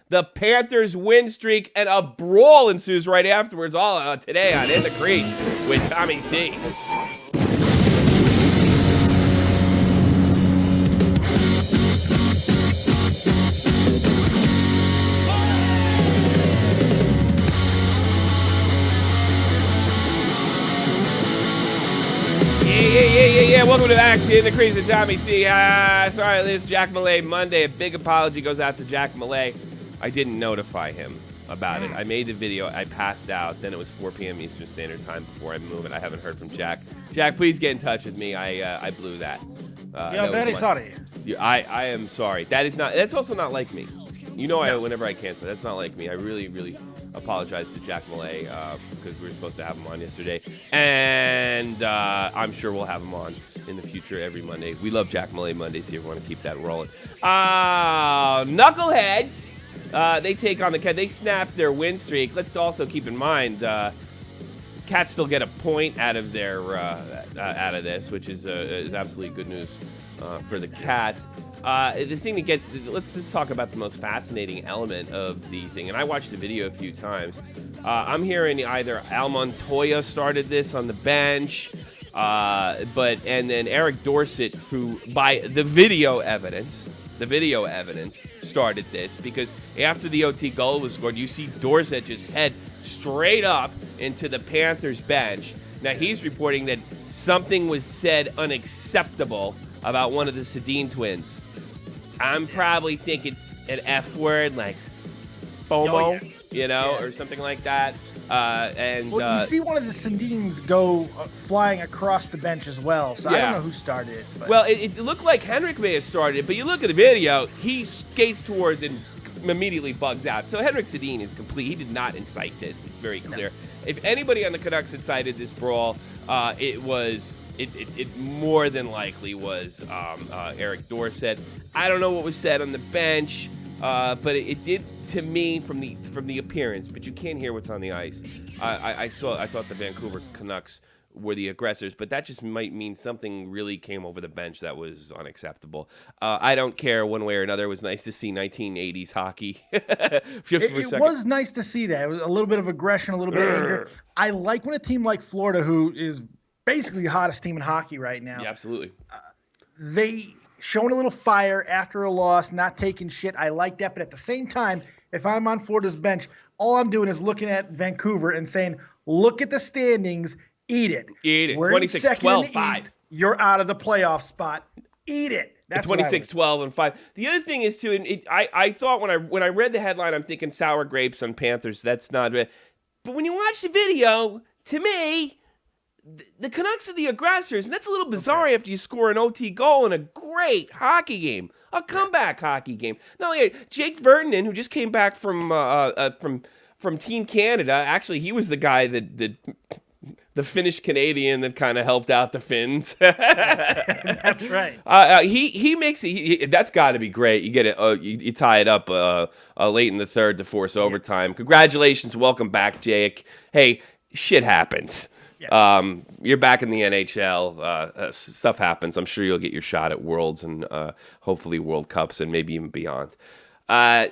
the Panthers win streak, and a brawl ensues right afterwards, all today on In the Crease with Tommy C. Yeah. Welcome to back to In the Crease with Tommy C. Sorry, this is Jack Malay Monday. A big apology goes out to Jack Malay. I didn't notify him about it. I made the video. I passed out. Then it was 4 p.m. Eastern Standard Time before I moved it. I haven't heard from Jack. Jack, please get in touch with me. I blew that. Yeah, very sorry. I am sorry. That's also not like me. You know, whenever I cancel, that's not like me. I really apologize to Jack Malay because we were supposed to have him on yesterday, and I'm sure we'll have him on in the future every Monday. We love Jack Malay Mondays here. We want to keep that rolling. Knuckleheads, they take on the Cat. They snap their win streak. Let's also keep in mind, Cats still get a point out of their out of this, which is absolutely good news for the Cats. The thing that gets, let's just talk about the most fascinating element of the thing. And I watched the video a few times. I'm hearing either Al Montoya started this on the bench, and then Eric Dorsett, who by the video evidence started this, because after the OT goal was scored, you see Dorsett just head straight up into the Panthers bench. Now he's reporting that something was said unacceptable about one of the Sedin twins. I'm probably thinking it's an F word, like FOMO, or something like that. You see one of the Sedins go flying across the bench as well, so I don't know who started it. But. Well, it looked like Henrik may have started it, but you look at the video, he skates towards and immediately bugs out. So Henrik Sedin is complete. He did not incite this. It's very clear. No. If anybody on the Canucks incited this brawl, it more than likely was Eric Dorsett. I don't know what was said on the bench, but it did to me from the appearance. But you can't hear what's on the ice. I thought the Vancouver Canucks were the aggressors, but that just might mean something really came over the bench that was unacceptable. I don't care one way or another. It was nice to see 1980s hockey. It was nice to see that. It was a little bit of aggression, a little bit of anger. I like when a team like Florida, who is basically the hottest team in hockey right now. Yeah, absolutely. They showing a little fire after a loss, not taking shit. I like that. But at the same time, if I'm on Florida's bench, all I'm doing is looking at Vancouver and saying, look at the standings, eat it. Eat it. We're 26-12-5. You're out of the playoff spot. Eat it. That's 26-12-5. The other thing is, too, I thought when I read the headline, I'm thinking sour grapes on Panthers. That's not it. But when you watch the video, to me, the Canucks are the aggressors, and that's a little bizarre after you score an OT goal in a great hockey game, a comeback hockey game. Not only Jake Vertanen, who just came back from Team Canada. Actually, he was the guy that the Finnish Canadian that kind of helped out the Finns. That's right. He makes it. That's got to be great. You get it. You tie it up late in the third to force overtime. Congratulations, welcome back, Jake. Hey, shit happens. Yeah. You're back in the NHL. Stuff happens. I'm sure you'll get your shot at Worlds and hopefully World Cups and maybe even beyond. They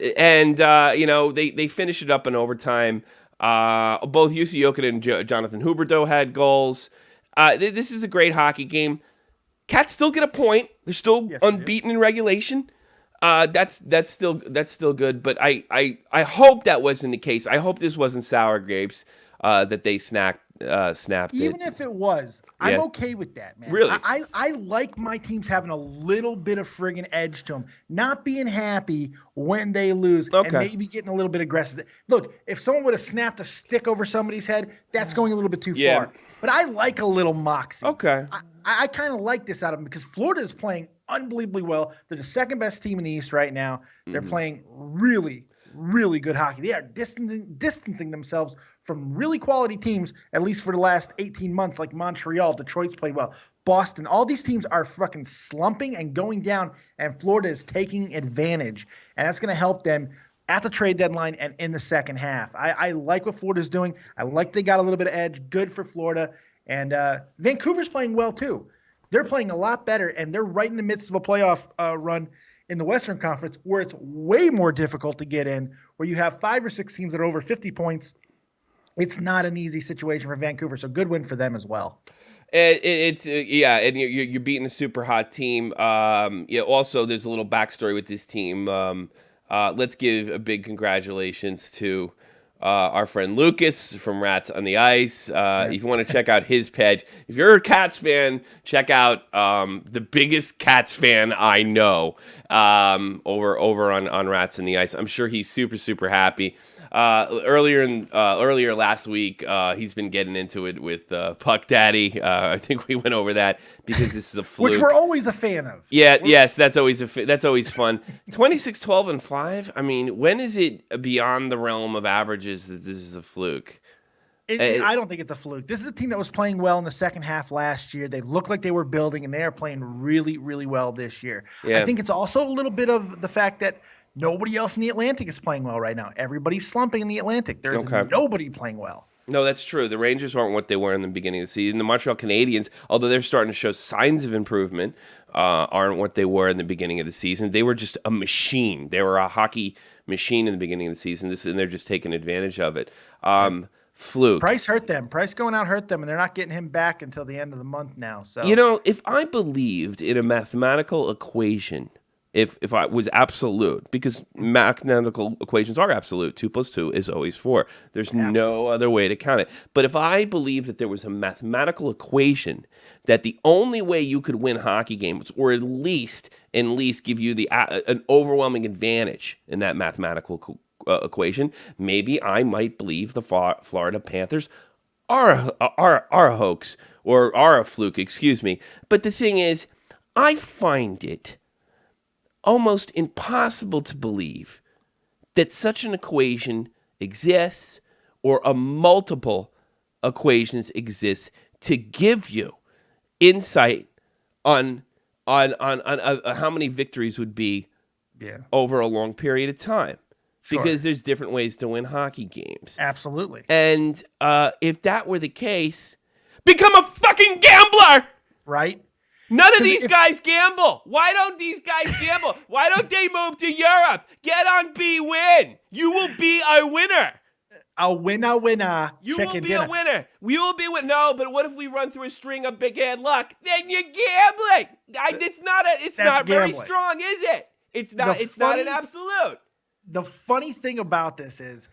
finish it up in overtime. Both Jussi Jokinen and Jonathan Huberdeau had goals. This is a great hockey game. Cats still get a point. They're still unbeaten in regulation. That's still good. But I hope that wasn't the case. I hope this wasn't sour grapes that they snapped. Even if it was, I'm okay with that, man. Really? I like my teams having a little bit of friggin' edge to them, not being happy when they lose and maybe getting a little bit aggressive. Look, if someone would have snapped a stick over somebody's head, that's going a little bit too far. But I like a little moxie. Okay. I kind of like this out of them because Florida is playing unbelievably well. They're the second best team in the East right now. They're playing really, really good hockey. They are distancing themselves from really quality teams, at least for the last 18 months, like Montreal. Detroit's played well. Boston. All these teams are fucking slumping and going down, and Florida is taking advantage. And that's going to help them at the trade deadline and in the second half. I like what Florida's doing. I like they got a little bit of edge. Good for Florida. And Vancouver's playing well, too. They're playing a lot better, and they're right in the midst of a playoff run. in the Western Conference, where it's way more difficult to get in, where you have 5 or 6 teams that are over 50 points. It's not an easy situation for Vancouver, so good win for them as well. It's yeah, and you're beating a super hot team. Yeah. Also, there's a little backstory with this team. Let's give a big congratulations to our friend Lucas from Rats on the Ice. If you want to check out his page, if you're a Cats fan, check out the biggest Cats fan I know over on Rats on the Ice. I'm sure he's super happy. Earlier last week, he's been getting into it with Puck Daddy. I think we went over that because this is a fluke. Which we're always a fan of. Yes, that's always fun. 26, 12, and 5. I mean, when is it beyond the realm of averages that this is a fluke? I don't think it's a fluke. This is a team that was playing well in the second half last year. They looked like they were building, and they are playing really well this year. Yeah. I think it's also a little bit of the fact that nobody else in the Atlantic is playing well right now. Everybody's slumping in the Atlantic. There's nobody playing well. No, that's true. The Rangers aren't what they were in the beginning of the season. The Montreal Canadiens, although they're starting to show signs of improvement, aren't what they were in the beginning of the season. They were just a machine. They were a hockey machine in the beginning of the season. And they're just taking advantage of it. Fluke. Price hurt them. Price going out hurt them, and they're not getting him back until the end of the month now. So if I believed in a mathematical equation, if I was absolute, because mathematical equations are absolute, 2 + 2 is always 4. There's no other way to count it. But if I believed that there was a mathematical equation that the only way you could win hockey games, or at least give you an overwhelming advantage in that mathematical equation, maybe I might believe the Florida Panthers are a hoax, or are a fluke, excuse me. But the thing is, I find it almost impossible to believe that such an equation exists, or a multiple equations exist to give you insight on how many victories would be over a long period of time. Sure. Because there's different ways to win hockey games. Absolutely. And if that were the case, become a fucking gambler! Right? None of these guys gamble. Why don't these guys gamble? Why don't they move to Europe? Get on B-Win. You will be a winner. A winner. You will be a winner. We will be with No, but what if we run through a string of big head luck? Then you're gambling. It's not very strong, is it? It's not an absolute. The funny thing about this is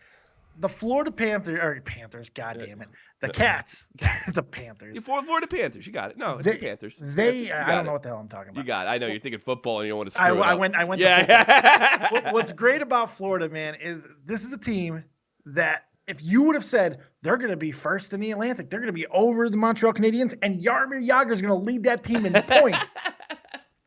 the Florida Panthers, goddamn it. The Cats, the Panthers. Florida Panthers, you got it. No, it's the Panthers. I don't know what the hell I'm talking about. You got it. I know you're thinking football and you don't want to screw it up. I went. Yeah. What's great about Florida, man, is this is a team that if you would have said they're going to be first in the Atlantic, they're going to be over the Montreal Canadiens, and Jaromir Jagr is going to lead that team in points.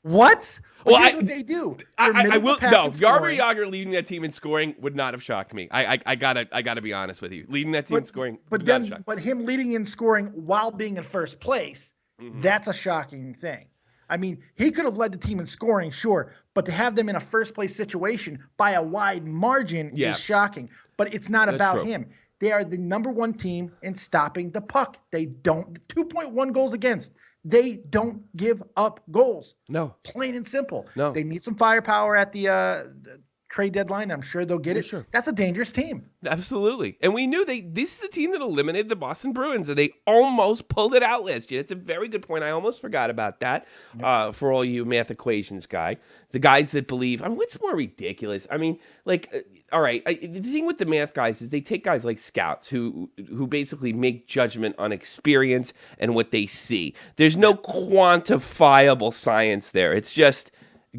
What? Well, here's what they do. I will. No, Jaromir Jagr leading that team in scoring would not have shocked me. I gotta be honest with you. Leading that team in scoring, but him leading in scoring while being in first place, that's a shocking thing. I mean, he could have led the team in scoring, sure, but to have them in a first place situation by a wide margin is shocking. But it's not about him. They are the number 1 team in stopping the puck. They don't 2.1 goals against. They don't give up goals. No. Plain and simple. No. They need some firepower at the trade deadline. I'm sure they'll get it. Sure. That's a dangerous team. Absolutely. And we knew this is the team that eliminated the Boston Bruins, and they almost pulled it out last year. That's a very good point. I almost forgot about that. For all you math equations the guys that believe, what's more ridiculous? All right, the thing with the math guys is they take guys like scouts who basically make judgment on experience and what they see. There's no quantifiable science there. It's just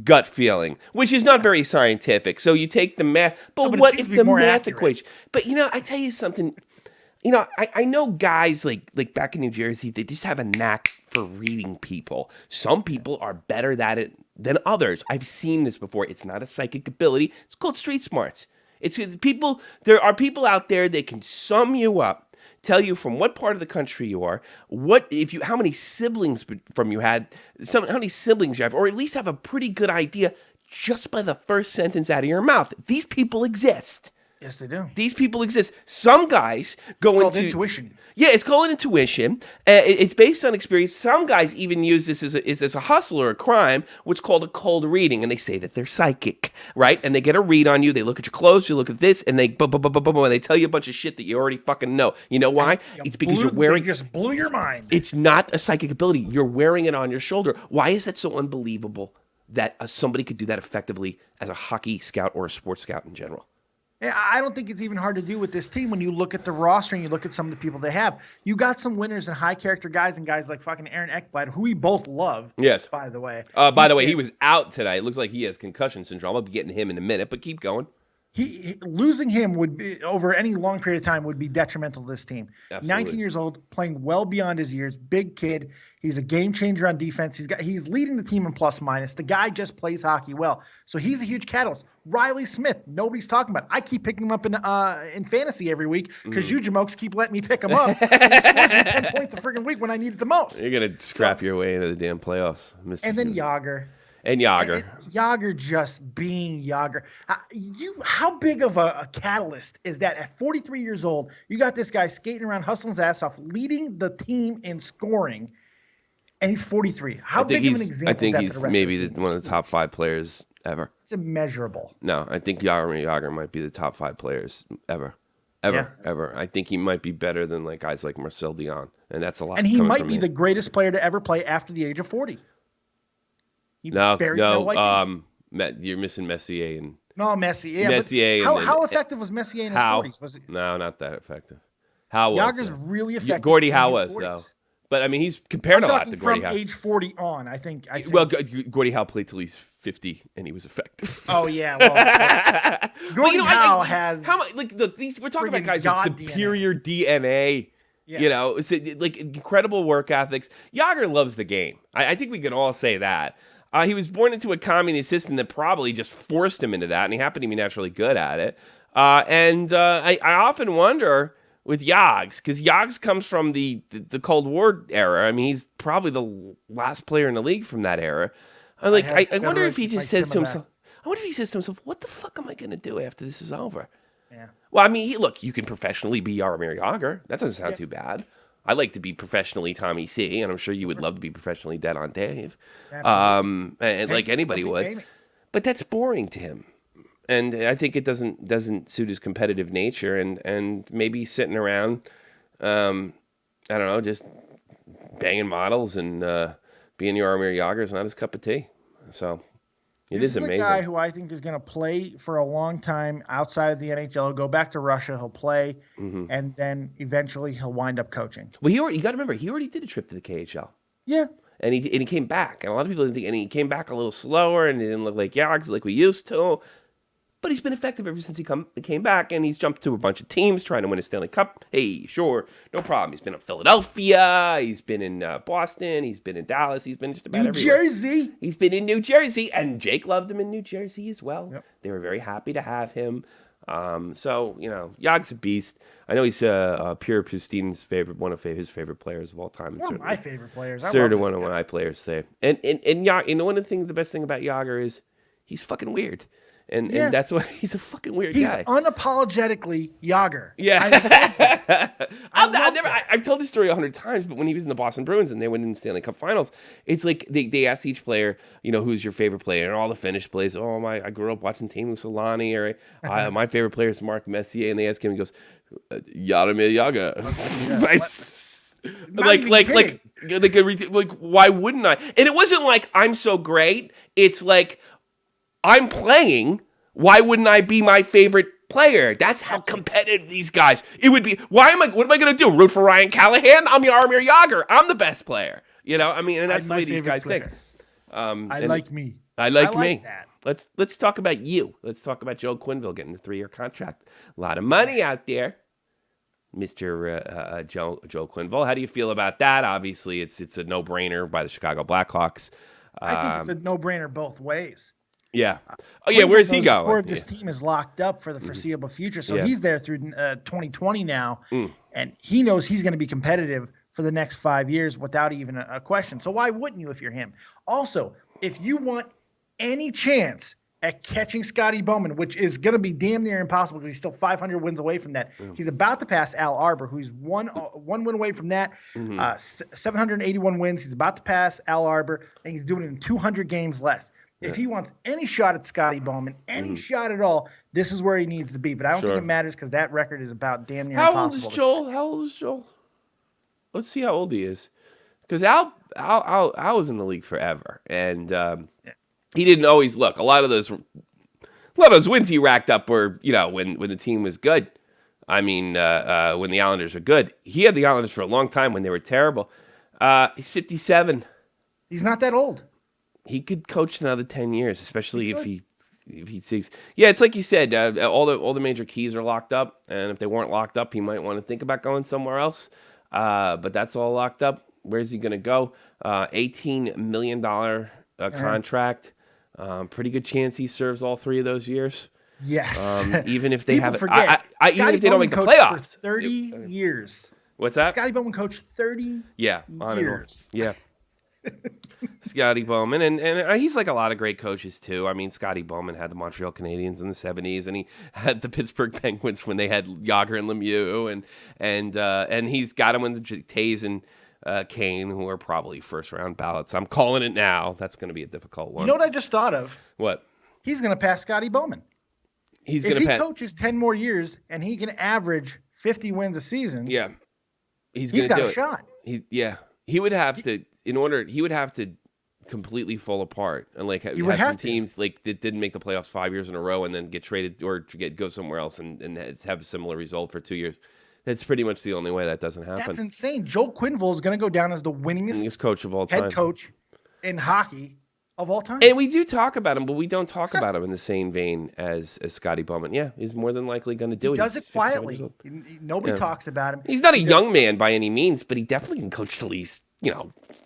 gut feeling, which is not very scientific. So you take the math, but what if the math equation? But I tell you something. I know guys like back in New Jersey, they just have a knack for reading people. Some people are better at it than others. I've seen this before. It's not a psychic ability. It's called street smarts. It's people. There are people out there that can sum you up, tell you from what part of the country you are, how many siblings how many siblings you have, or at least have a pretty good idea just by the first sentence out of your mouth. These people exist. Yes, they do. These people exist. Some guys go It's called into intuition. Yeah, it's called intuition. It's based on experience. Some guys even use this as a hustle or a crime, what's called a cold reading, and they say that they're psychic, right? And they get a read on you. They look at your clothes, you look at this, and they boom, boom, boom, boom, boom, and they tell you a bunch of shit that you already fucking know. You know why? It's because you're wearing. They just blew your mind. It's not a psychic ability. You're wearing it on your shoulder. Why is that so unbelievable that somebody could do that effectively as a hockey scout or a sports scout in general? Yeah, I don't think it's even hard to do with this team when you look at the roster and you look at some of the people they have. You got some winners and high character guys and guys like fucking Aaron Ekblad, who we both love. Yes. By the way. By the way, he was out today. It looks like he has concussion syndrome. I'll be getting him in a minute, but keep going. He losing him would be over any long period of time would be detrimental to this team. Absolutely. 19 years old, playing well beyond his years, big kid. He's a game changer on defense. He's leading the team in plus minus. The guy just plays hockey well, so he's a huge catalyst. Riley Smith, nobody's talking about. I keep picking him up in fantasy every week because you jamokes keep letting me pick him up. And he scores me 10 points a friggin' week when I need it the most. You're gonna scrap your way into the damn playoffs, Mr. And then Jagr. And Jagr. Jagr just being Jagr. How big of a catalyst is that at 43 years old? You got this guy skating around, hustling his ass off, leading the team in scoring, and he's 43. How big of an example I think is that he's to the rest maybe of the one of the top 5 players ever. It's immeasurable. No, I think Jagr might be the top 5 players ever. I think he might be better than like guys like Marcel Dion, and that's a lot. And he might be the greatest player to ever play after the age of 40. No, you're missing Messier and Messier. Yeah, Messier. How effective was Messier in his 40s? Was it? No, not that effective. How was Jagr's really effective. Gordie Howe was though, but I mean he's compared a lot to Gordie Howe. From age 40 on, I think. Well, Gordie Howe played till he's 50, and he was effective. Oh yeah, well, Gordie Howe has look, we're talking about guys with superior DNA. Yes. You know, like incredible work ethics. Jagr loves the game. I think we can all say that. He was born into a communist system that probably just forced him into that, and he happened to be naturally good at it. I often wonder with Jags, because Jags comes from the Cold War era. I mean, he's probably the last player in the league from that era. I wonder if he just says to himself, what the fuck am I going to do after this is over? Yeah. Well, I mean, look, you can professionally be Jaromir Jagr. That doesn't sound too bad. I like to be professionally Tommy C, and I'm sure you would love to be professionally Dead on Dave. And like anybody would. But that's boring to him. And I think it doesn't suit his competitive nature, and maybe sitting around, I don't know, just banging models and being Jaromir Jagr is not his cup of tea. So it is amazing. This is a guy who I think is going to play for a long time outside of the NHL. He'll go back to Russia. He'll play, and then eventually he'll wind up coaching. Well, you got to remember, he already did a trip to the KHL. Yeah. And he came back. And a lot of people didn't think, and he came back a little slower, and he didn't look like Jags like we used to. But he's been effective ever since he came back, and he's jumped to a bunch of teams trying to win a Stanley Cup. Hey, sure, no problem. He's been in Philadelphia. He's been in Boston. He's been in Dallas. He's been just about everywhere. New Jersey. He's been in New Jersey, and Jake loved him in New Jersey as well. Yep. They were very happy to have him. So, you know, Jag's a beast. I know he's Pierre Pustine's one of his favorite players of all time. One of my favorite players. Certainly one of my players say. And Jagr, you know, the best thing about Jagr is he's fucking weird. And that's why he's a fucking weird guy. He's unapologetically Jagr. Yeah. I've told this story 100 times, but when he was in the Boston Bruins and they went in the Stanley Cup Finals, it's like they asked each player, you know, who's your favorite player? And all the Finnish players, I grew up watching Teemu Selanne, or my favorite player is Mark Messier. And they ask him, he goes, Jaromir Jagr. Like, why wouldn't I? And it wasn't like, I'm so great. It's like, I'm playing. Why wouldn't I be my favorite player? That's how competitive these guys. It would be. What am I going to do? Root for Ryan Callahan? I'm Jaromir Jagr. I'm the best player. You know. I mean, and that's the way these guys think. I like me. I like me. That. Let's talk about you. Let's talk about Joe Quenneville getting the 3-year contract. A lot of money out there, Mr. Joe Quenneville. How do you feel about that? Obviously, it's a no-brainer by the Chicago Blackhawks. I think it's a no-brainer both ways. Yeah. Oh, yeah. Where's he going? This team is locked up for the foreseeable future. So he's there through 2020 now, and he knows he's going to be competitive for the next 5 years without even a question. So why wouldn't you if you're him? Also, if you want any chance at catching Scotty Bowman, which is going to be damn near impossible because he's still 500 wins away from that. He's about to pass Al Arbor, who's one win away from that. 781 wins. He's about to pass Al Arbor, and he's doing it in 200 games less. If he wants any shot at Scotty Bowman, any shot at all, this is where he needs to be. But I don't think it matters because that record is about damn near impossible. How old is Joel? Let's see how old he is. Because Al was in the league forever, and he didn't always look. A lot of those wins he racked up were, when the team was good. I mean, when the Islanders were good. He had the Islanders for a long time when they were terrible. He's 57. He's not that old. He could coach another 10 years, especially if he sees. Yeah, it's like you said. All the major keys are locked up, and if they weren't locked up, he might want to think about going somewhere else. But that's all locked up. Where's he going to go? $18 million contract. Pretty good chance he serves all 3 of those years. Yes. Even if they have, even if they don't make the playoffs. 30 years. What's that? Scotty Bowman coached 30 years. Yeah. Scotty Bowman, and he's like a lot of great coaches too. I mean, Scotty Bowman had the Montreal Canadiens in the 70s, and he had the Pittsburgh Penguins when they had Jagr and Lemieux, and he's got him with the Tays and Kane, who are probably first-round ballots. I'm calling it now. That's going to be a difficult one. You know what I just thought of? What? He's going to pass Scotty Bowman. If he coaches 10 more years and he can average 50 wins a season, he's got a shot. He would have to. He would have to completely fall apart and have some teams that didn't make the playoffs 5 years in a row and then get traded or go somewhere else and have a similar result for 2 years. That's pretty much the only way that doesn't happen. That's insane. Joel Quenneville is going to go down as the winningest coach of all time, head coach in hockey of all time. And we do talk about him, but we don't talk about him in the same vein as Scotty Bowman. Yeah, he's more than likely going to do it. He does it quietly. Nobody talks about him. He's not a young man by any means, but he definitely can coach till he's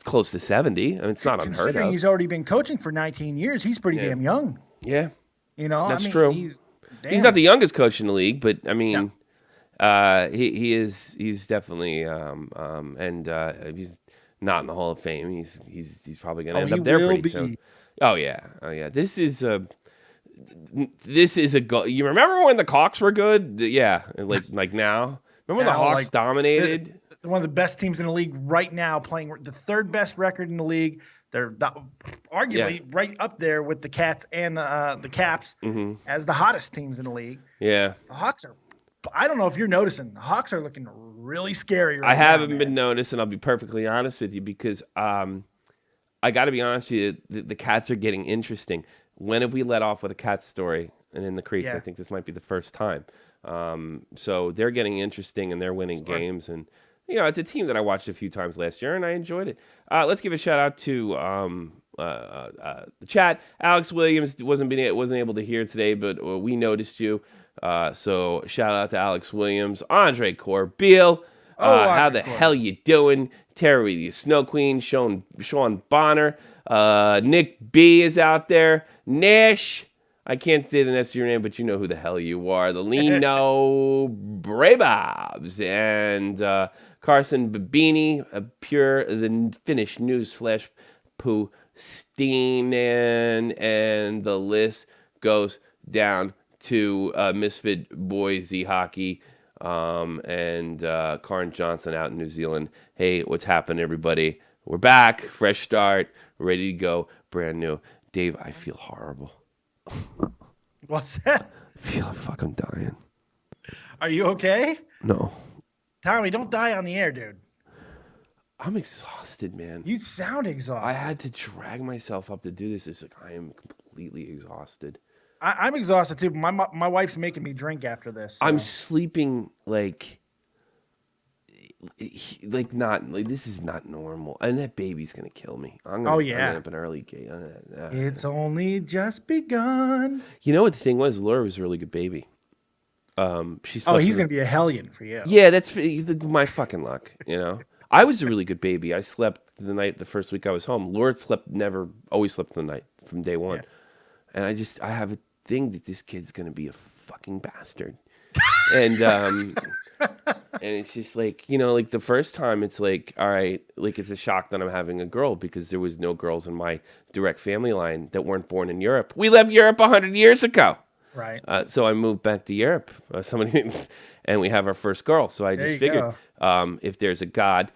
close to 70. I mean, it's not unheard of. Considering he's already been coaching for 19 years, he's pretty damn young. Yeah, that's true. He's not the youngest coach in the league, but I mean, he is. He's definitely if he's not in the Hall of Fame, he's probably going to end up there pretty soon. Oh yeah. This is a goal. You remember when the Hawks were good? Yeah, like now. Remember when the Hawks dominated? One of the best teams in the league right now, playing the third best record in the league. They're arguably right up there with the Cats and the Caps as the hottest teams in the league. Yeah, the Hawks are. I don't know if you're noticing. The Hawks are looking really scary right now. I haven't been noticing. I'll be perfectly honest with you because I got to be honest with you. The Cats are getting interesting. When have we let off with a Cats story and in the crease? I think this might be the first time. So they're getting interesting and they're winning games and. It's a team that I watched a few times last year, and I enjoyed it. Let's give a shout-out to the chat. Alex Williams wasn't able to hear today, but we noticed you. So shout-out to Alex Williams. Andre Corbeil. How the hell you doing? Terry, the Snow Queen. Sean Bonner. Nick B is out there. Nash. I can't say the rest of your name, but you know who the hell you are. The Lino Bravobs. And Carson Babini, the Finnish newsflash Puustinen, and the list goes down to Misfit Boise Hockey and Karn Johnson out in New Zealand. Hey, what's happening, everybody? We're back, fresh start, ready to go, brand new. Dave, I feel horrible. What's that? I feel like fucking dying. Are you okay? No. Tommy, don't die on the air, dude. I'm exhausted, man. You sound exhausted. I had to drag myself up to do this. It's like I am completely exhausted. I'm exhausted too. My wife's making me drink after this. So. I'm sleeping this is not normal, and that baby's gonna kill me. I'm gonna end up an early gate. It's only just begun. You know what the thing was? Laura was a really good baby. He's gonna be a hellion for you. Yeah, that's my fucking luck. I was a really good baby. I slept the first week I was home. Laura always slept the night from day one. Yeah. And I have a thing that this kid's gonna be a fucking bastard. And And it's just like, like the first time it's like, all right, like it's a shock that I'm having a girl because there was no girls in my direct family line that weren't born in Europe. We left Europe 100 years ago. Right. So I moved back to Europe. And we have our first girl. So I just figured if there's a God,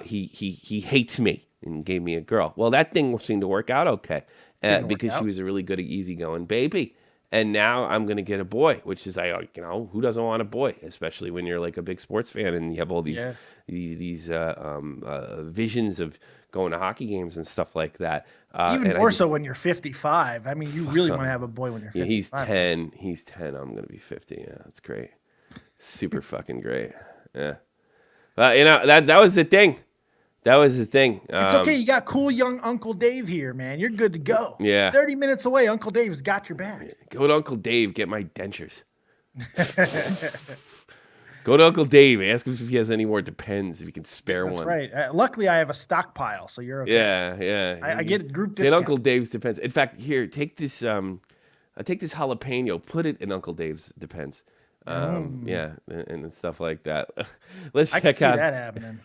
he hates me and gave me a girl. Well, that thing seemed to work out okay because she was a really good, easygoing baby. And now I'm going to get a boy, which is, who doesn't want a boy, especially when you're like a big sports fan and you have all these visions of going to hockey games and stuff like that. Even more so when you're 55. I mean, you really want to have a boy when you're 55. He's 10. He's 10. I'm going to be 50. Yeah, that's great. Super fucking great. Yeah. That was the thing. That was the thing. It's okay. You got cool young Uncle Dave here, man. You're good to go. Yeah. 30 minutes away, Uncle Dave's got your back. Go to Uncle Dave. Get my dentures. Go to Uncle Dave. Ask him if he has any more Depends, if he can spare one. That's right. Luckily, I have a stockpile, so you're okay. Yeah. I get group discount. Get Uncle Dave's Depends. In fact, here, take this jalapeno. Put it in Uncle Dave's Depends. Yeah, and stuff like that. Let's check out. I can see that happening.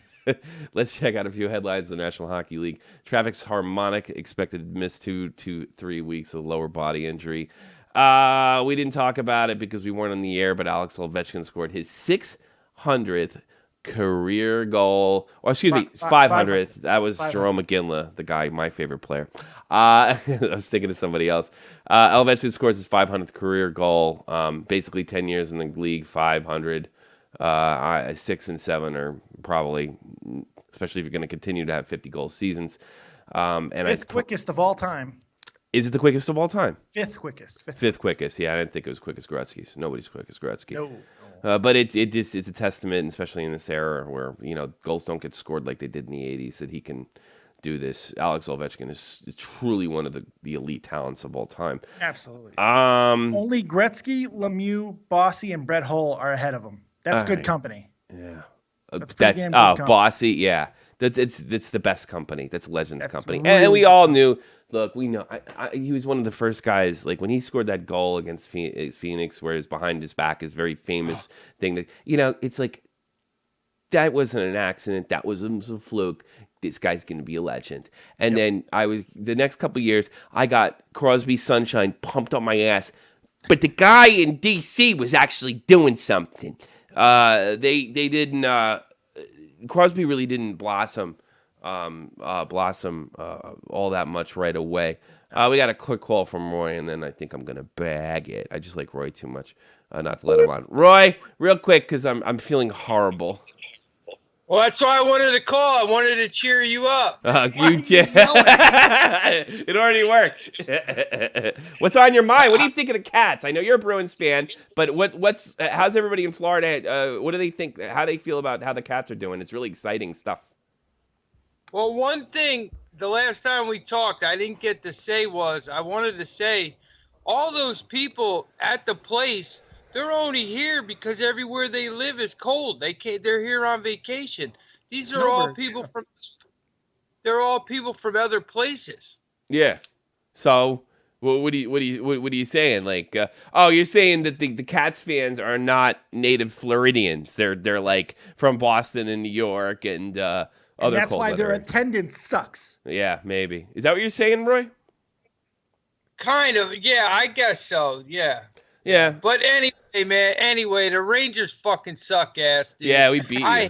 Let's check out a few headlines of the National Hockey League. Travis Harmonic expected to miss 2 to 3 weeks of lower body injury. We didn't talk about it because we weren't on the air, but Alex Ovechkin scored his 600th career goal. Or excuse me, 500th. That was 500. Jerome McGinley, the guy, my favorite player. I was thinking of somebody else. Ovechkin scores his 500th career goal. Basically 10 years in the league, 500. 6 and 7 are probably, especially if you're going to continue to have 50-goal seasons. Fifth quickest of all time. Is it the quickest of all time? Fifth quickest. Fifth quickest. Yeah, I didn't think it was quick as Gretzky's. Nobody's quick as Gretzky. No. But it's a testament, especially in this era where goals don't get scored like they did in the 80s, that he can do this. Alex Ovechkin is truly one of the elite talents of all time. Absolutely. Only Gretzky, Lemieux, Bossy, and Brett Hull are ahead of him. That's good company. Yeah. That's Bossy. Yeah. It's the best company. That's Legends company. Really, and we all knew. Look, we know. He was one of the first guys. Like when he scored that goal against Phoenix, where his behind his back is very famous thing. That it's like that wasn't an accident. That was a fluke. This guy's going to be a legend. And then the next couple of years, I got Crosby Sunshine pumped on my ass. But the guy in DC was actually doing something. They didn't. Crosby really didn't blossom all that much right away. We got a quick call from Roy, and then I think I'm gonna bag it. I just like Roy too much, not to let him on. Roy, real quick, because I'm feeling horrible. Well, that's why I wanted to call. I wanted to cheer you up. You did. It already worked. What's on your mind? What do you think of the Cats? I know you're a Bruins fan, but how's everybody in Florida? What do they think? How do they feel about how the Cats are doing? It's really exciting stuff. Well, one thing the last time we talked, I didn't get to say was I wanted to say all those people at the place. They're only here because everywhere they live is cold. They're here on vacation. These are all people from. They're all people from other places. Yeah. So, what are you saying? Like, you're saying that the Cats fans are not native Floridians. They're like from Boston and New York and other. And that's why their attendance sucks. Yeah, maybe. Is that what you're saying, Roy? Kind of. Yeah, I guess so. Yeah. Yeah. But anyway, man. Anyway, the Rangers fucking suck ass, dude. Yeah, we beat you. I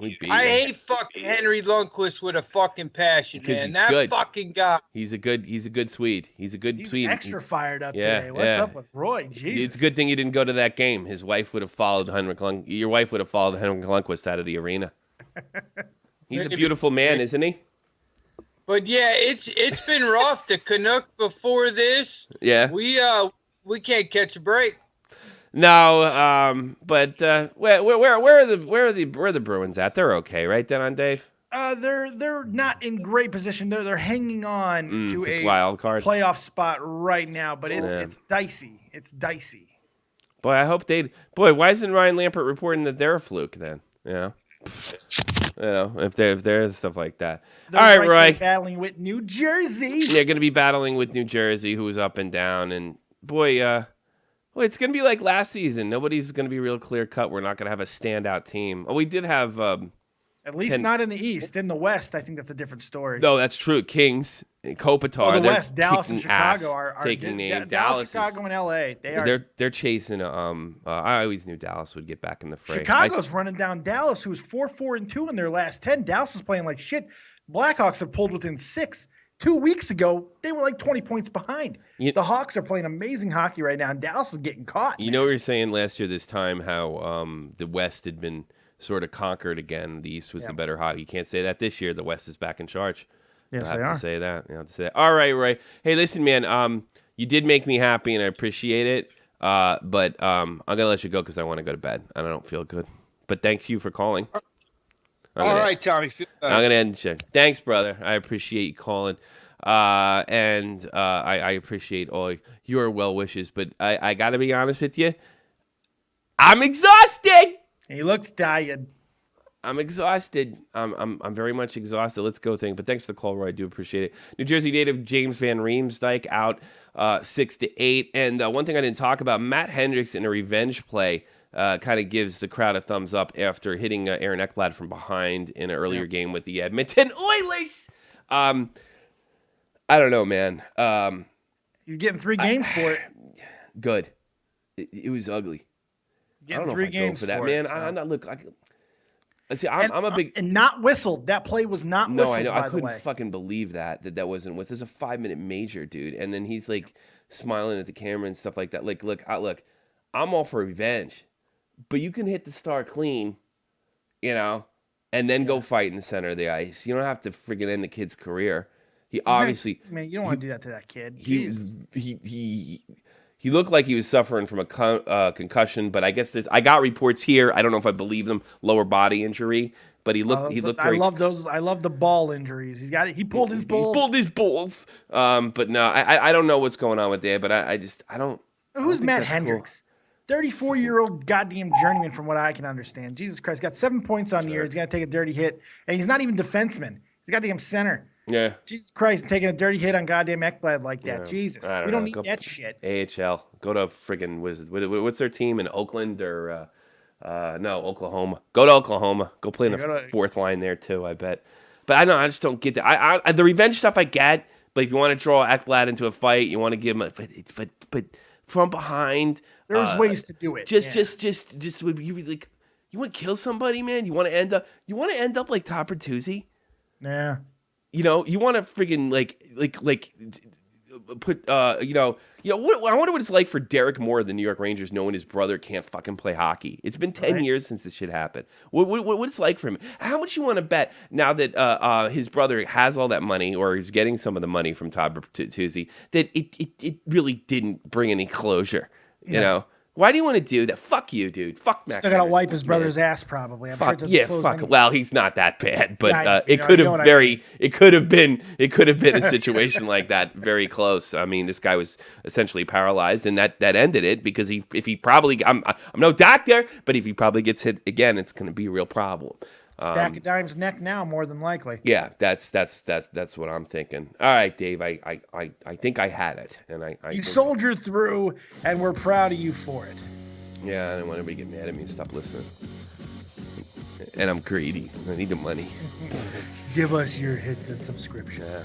hate fucking Henry Lundqvist with a fucking passion, man. That good. Fucking guy. He's a good Swede. He's a good Swede. Extra fired up today. What's up with Roy? Jesus. It's a good thing you didn't go to that game. His wife would have followed your wife would have followed Henrik Lundqvist out of the arena. He's a beautiful man, isn't he? But yeah, it's been rough. The Canucks before this. Yeah. We can't catch a break. No, but where are the Bruins at? They're okay, right? Then on Dave. They're not in great position. They're hanging on to a wild card playoff spot right now, but it's dicey. It's dicey. Boy, I hope why isn't Ryan Lampert reporting that they're a fluke then? If there's stuff like that. They're all right, Roy. Battling with New Jersey. They're going to be battling with New Jersey, who's up and down, and boy, Well, it's going to be like last season. Nobody's going to be real clear cut. We're not going to have a standout team. Oh, we did have. At least not in the East. In the West, I think that's a different story. No, that's true. Kings, Kopitar. Oh, the West, Dallas and Chicago are taking name. Dallas, Chicago, and LA. They're chasing. I always knew Dallas would get back in the fray. Chicago's running down Dallas, who's 4-4-2 in their last 10. Dallas is playing like shit. Blackhawks have pulled within 6. 2 weeks ago, they were like 20 points behind. The Hawks are playing amazing hockey right now, and Dallas is getting caught. You know, we were saying last year this time how the West had been sort of conquered again. The East was the better hockey. You can't say that this year. The West is back in charge. Yes, I have to say that. You have to say that. All right, Roy. Hey, listen, man. You did make me happy, and I appreciate it. But I'm gonna let you go because I want to go to bed, and I don't feel good. But thanks you for calling. All right, Tommy. I'm gonna end the show. Thanks, brother. I appreciate you calling, and I appreciate all your well wishes. But I gotta be honest with you. I'm exhausted. He looks tired. I'm exhausted. I'm very much exhausted. Let's go thing. But thanks for the call, Roy. I do appreciate it. New Jersey native James Van Riemsdyk out 6-8. And one thing I didn't talk about, Matt Hendricks in a revenge play kind of gives the crowd a thumbs up after hitting Aaron Ekblad from behind in an earlier game with the Edmonton Oilers. I don't know, man. He's getting 3 games for it. Good. It was ugly. Getting I don't know 3 if I games go for that, for man. it, so. I'm not look. I'm a big and not whistled. That play was not whistled. No, I know. By I couldn't the way. fucking believe that wasn't with. There's a 5-minute major, dude, and then he's like smiling at the camera and stuff like that. Like, look, I'm all for revenge, but you can hit the star clean, and then go fight in the center of the ice. You don't have to friggin' end the kid's career. He obviously, man, you don't want to do that to that kid. He looked like he was suffering from a concussion, but I guess I got reports here. I don't know if I believe them. Lower body injury, but he looked. I love those. I love the ball injuries. He pulled his balls. He pulled his balls. But no, I don't know what's going on with that. But I don't. Who's Matt Hendricks? 34-year-old goddamn journeyman, from what I can understand. Jesus Christ, got 7 points on the year. He's gonna take a dirty hit, and he's not even defenseman. He's a goddamn center. Yeah. Jesus Christ, taking a dirty hit on goddamn Ekblad like that. Yeah. Jesus. We don't need that shit. AHL. Go to friggin' what's their team in Oakland or no, Oklahoma. Go to Oklahoma. Go play in the fourth line there too, I bet. But I just don't get that. The revenge stuff I get, but if you want to draw Ekblad into a fight, you want to give him but from behind. There's ways to do it. Just you like you want to kill somebody, man? You want to end up like Todd Bertuzzi? Yeah. You want to friggin' like put I wonder what it's like for Derek Moore of the New York Rangers knowing his brother can't fucking play hockey. It's been 10 years since this shit happened. What it's like for him? How much you want to bet now that his brother has all that money or is getting some of the money from Todd Bertuzzi that it really didn't bring any closure? You know. Why do you want to do that? Fuck you, dude. Fuck Mac. Still gotta wipe his brother's ass, probably. I'm fuck, sure it doesn't close. Well, he's not that bad, but it could have been a situation like that, very close. I mean, this guy was essentially paralyzed, and that ended it because if he probably, I'm no doctor, but if he probably gets hit again, it's going to be a real problem. Stack of dimes neck now, more than likely. Yeah, that's what I'm thinking. All right, Dave, I think I had it, and you soldiered through, and we're proud of you for it. Yeah, I don't want everybody to get mad at me and stop listening. And I'm greedy. I need the money. Give us your hits and subscriptions. Yeah.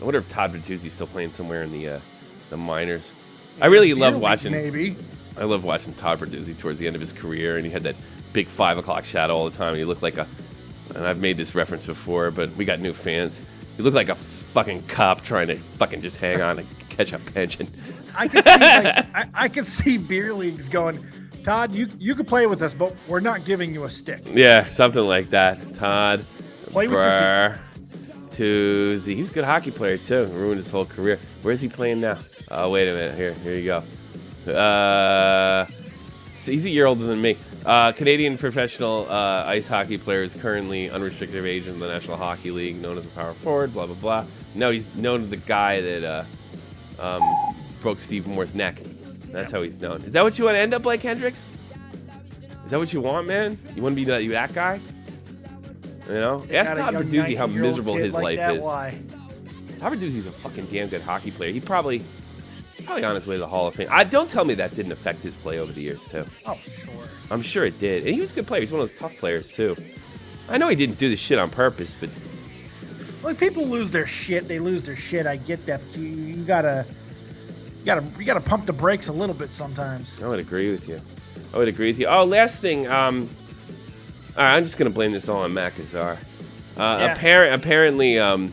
I wonder if Todd Bertuzzi's still playing somewhere in the minors. I really love watching. Maybe. I love watching Todd Bertuzzi towards the end of his career, and he had that big 5 o'clock shadow all the time. And he looked like and I've made this reference before, but we got new fans. He looked like a fucking cop trying to fucking just hang on and catch a pension. I could see I could see beer leagues going, Todd, you could play with us, but we're not giving you a stick. Yeah, something like that. Todd play with your Bertuzzi. He's a good hockey player too. Ruined his whole career. Where's he playing now? Oh, wait a minute. Here you go. He's a year older than me. Canadian professional ice hockey player is currently unrestricted agent in the National Hockey League, known as a power forward, blah, blah, blah. No, he's known as the guy that broke Steve Moore's neck. That's how he's known. Is that what you want to end up like, Hendricks? Is that what you want, man? You want to be that guy? You know? Ask Todd Bertuzzi how miserable his life is. Why? Todd Bertuzzi's a fucking damn good hockey player. He's probably probably on his way to the Hall of Fame. Don't tell me that didn't affect his play over the years, too. Oh, sure. I'm sure it did. And he was a good player. He's one of those tough players, too. I know he didn't do this shit on purpose, but... When people lose their shit, they lose their shit. I get that. But you gotta pump the brakes a little bit sometimes. I would agree with you. Oh, last thing. All right, I'm just going to blame this all on Macazar. Apparently, I'm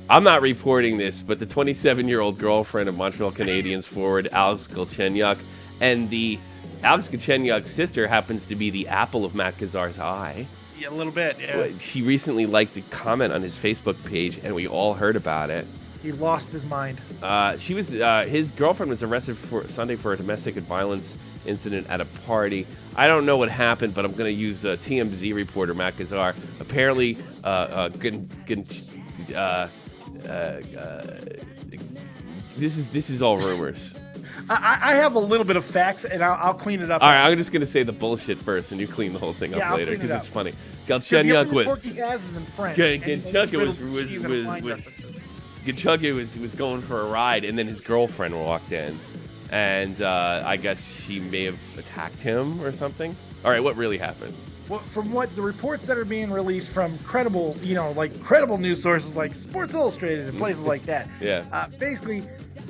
not reporting this, but the 27-year-old girlfriend of Montreal Canadiens forward Alex Galchenyuk, and the Alex Galchenyuk's sister happens to be the apple of Macazar's eye. Yeah, a little bit, yeah. She recently liked a comment on his Facebook page, and we all heard about it. He lost his mind. His girlfriend was arrested Sunday for a domestic violence incident at a party. I don't know what happened, but I'm going to use TMZ reporter Macazar. Apparently, this is all rumors. I have a little bit of facts, and I'll clean it up. All right, I'm just going to say the bullshit first, and you clean the whole thing up later, because it's funny. Galchenyuk was going for a ride, and then his girlfriend walked in, and I guess she may have attacked him or something. All right, what really happened? Well, from what the reports that are being released from credible news sources like Sports Illustrated and places like that. Yeah. Basically,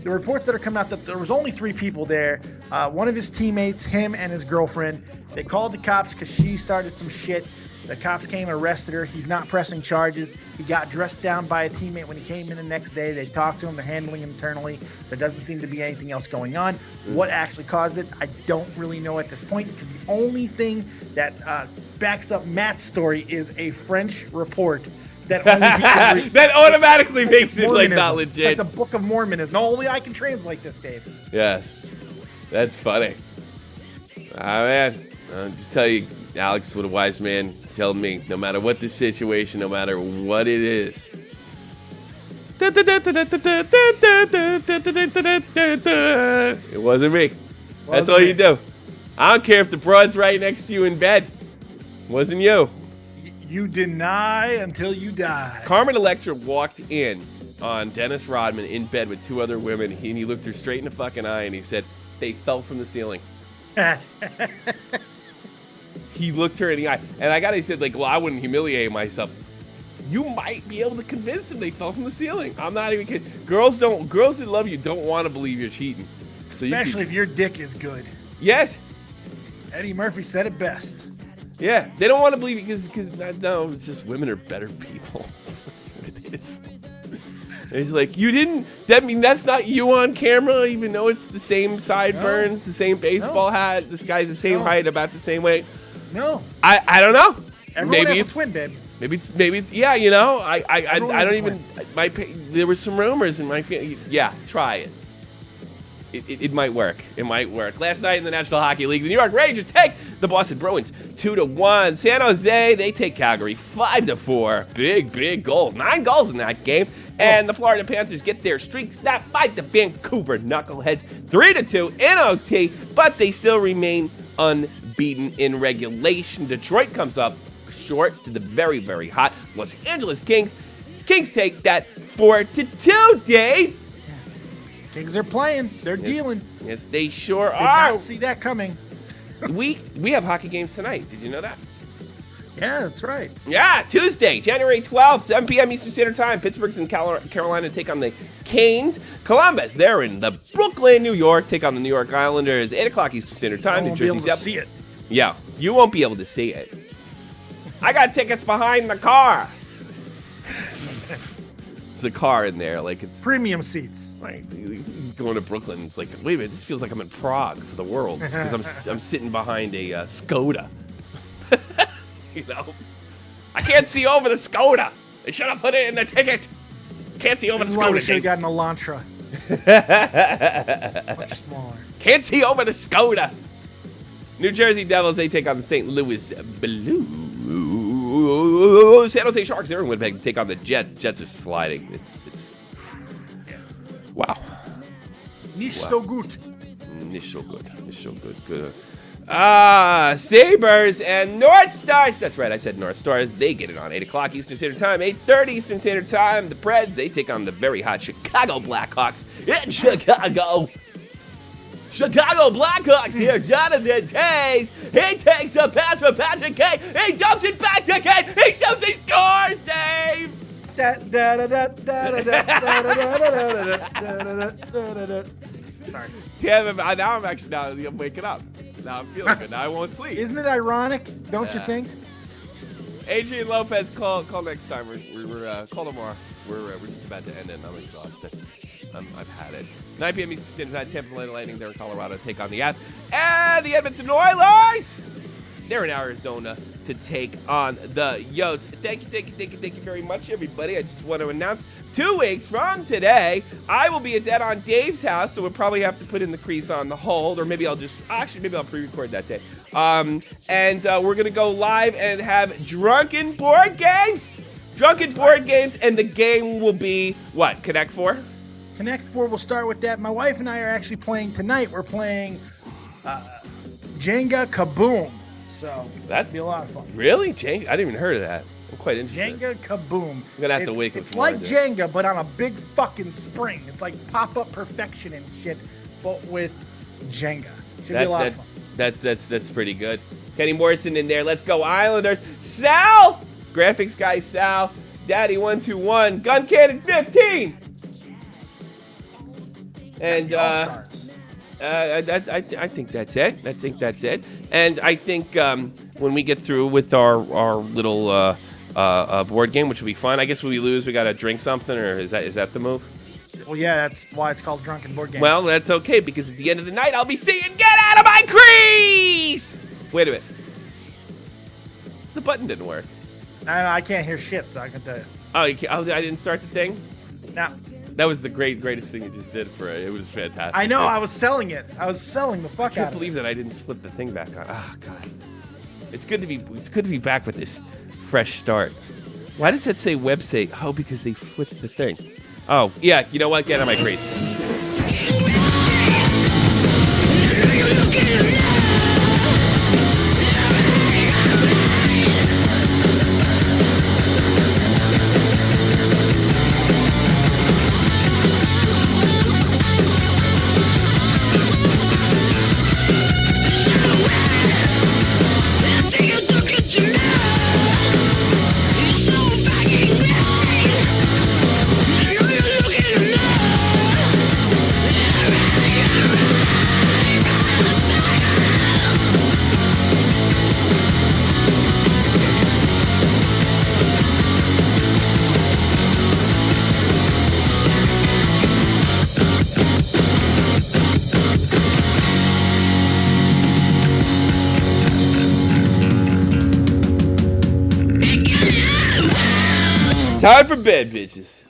the reports that are coming out that there was only 3 people there. One of his teammates, him and his girlfriend. They called the cops because she started some shit. The cops came and arrested her. He's not pressing charges. He got dressed down by a teammate when he came in the next day. They talked to him. They're handling him internally. There doesn't seem to be anything else going on. What actually caused it, I don't really know at this point, because the only thing that backs up Matt's story is a French report that only he can read. That automatically makes it like Mormonism. not legit. It's like the Book of Mormonism. No, only I can translate this, Dave. Yes, that's funny. Ah, man, I'll just tell you, Alex, what a wise man told me. No matter what the situation, no matter what it is. It wasn't me. That's all you do. I don't care if the broad's right next to you in bed. Wasn't you. You deny until you die. Carmen Electra walked in on Dennis Rodman in bed with 2 other women, and he looked her straight in the fucking eye, and he said, they fell from the ceiling. He looked her in the eye. And he said, like, well, I wouldn't humiliate myself. You might be able to convince him they fell from the ceiling. I'm not even kidding. Girls that love you don't want to believe you're cheating. So Especially if your dick is good. Yes. Eddie Murphy said it best. Yeah, they don't want to believe it because no, it's just women are better people. That's what it is. And he's like, you didn't. That's not you on camera, even though it's the same sideburns, the same baseball hat. This guy's the same height, about the same weight. No. I don't know. Everyone maybe has it's a twin, babe. Maybe it's yeah. You know, I don't even. There were some rumors in my family. Yeah, try it. It might work. It might work. Last night in the National Hockey League, the New York Rangers take the Boston Bruins 2-1. San Jose, they take Calgary 5-4. Big goals. 9 goals in that game. And the Florida Panthers get their streak snapped by the Vancouver Knuckleheads 3-2 in OT, but they still remain unbeaten in regulation. Detroit comes up short to the very, very hot Los Angeles Kings. Kings take that 4-2, Dave. Kings are playing. They're dealing. Yes, they sure Did are. not see that coming. We have hockey games tonight. Did you know that? Yeah, that's right. Yeah, Tuesday, January 12th, 7 p.m. Eastern Standard Time. Pittsburgh's in Carolina take on the Canes. Columbus, they're in the Brooklyn, New York, take on the New York Islanders. 8 o'clock Eastern Standard Time. I won't be able to see it. Yeah, you won't be able to see it. I got tickets behind the car. There's a car in there, like it's premium seats. Like going to Brooklyn, it's like, wait a minute, this feels like I'm in Prague for the Worlds because I'm sitting behind a Skoda. You know, I can't see over the Skoda. They should have put it in the ticket. Can't see over this the is why Skoda. We should have gotten an Elantra. Much smaller. Can't see over the Skoda. New Jersey Devils, they take on the St. Louis Blues. San Jose Sharks, they're in Winnipeg to take on the Jets. Jets are sliding. It's wow. Nicht so gut. Nicht so good. Good. Sabres and North Stars. That's right, I said North Stars. They get it on 8 o'clock Eastern Standard Time, 8:30 Eastern Standard Time. The Preds, they take on the very hot Chicago Blackhawks in Chicago. Chicago Blackhawks here, Jonathan Tays. He takes a pass from Patrick Kane. He dumps it back to Kane. He shoots, he scores, Dave. Sorry. Damn, now I'm waking up. Now I'm feeling good. Now I won't sleep. Isn't it ironic? Don't you think? Adrian Lopez, call next time. We're call tomorrow. We're just about to end it, and I'm exhausted. I've had it. 9 p.m. Eastern Standard Time. Tampa Bay Lightning there in Colorado take on the Edmonton Oilers. They're in Arizona to take on the Yotes. Thank you very much, everybody. I just want to announce 2 weeks from today, I will be at Dead on Dave's house, so we'll probably have to put in the crease on the hold, or maybe I'll pre-record that day. And we're going to go live and have drunken board games. And the game will be, what, Connect 4? Connect 4 will start with that. My wife and I are actually playing tonight. We're playing Jenga Kaboom. So that'd be a lot of fun. Really? Jenga? I didn't even heard of that. I'm quite interested. Jenga Kaboom. I'm going to have to wake up. It's like Jenga, but on a big fucking spring. It's like pop-up perfection and shit, but with Jenga. Should be a lot of fun. That's pretty good. Kenny Morrison in there. Let's go Islanders. Sal! Graphics guy Sal. Daddy 121. Gun Cannon 15. And I think that's it. And I think when we get through with our little board game, which will be fun. I guess when we lose, we gotta drink something, or is that the move? Well, yeah, that's why it's called Drunken Board Game. Well, that's okay, because at the end of the night, I'll be saying, "Get out of my crease!" Wait a minute. The button didn't work. I can't hear shit, so I can tell you. Oh, I didn't start the thing? No. That was the greatest thing you just did for it. It was fantastic. I know. I was selling it. I was selling the fuck out of it. I can't believe that I didn't flip the thing back on. Oh, God. It's good to be back with this fresh start. Why does that say website? Oh, because they switched the thing. Oh, yeah. You know what? Get out of my crease. Time for bed, bitches.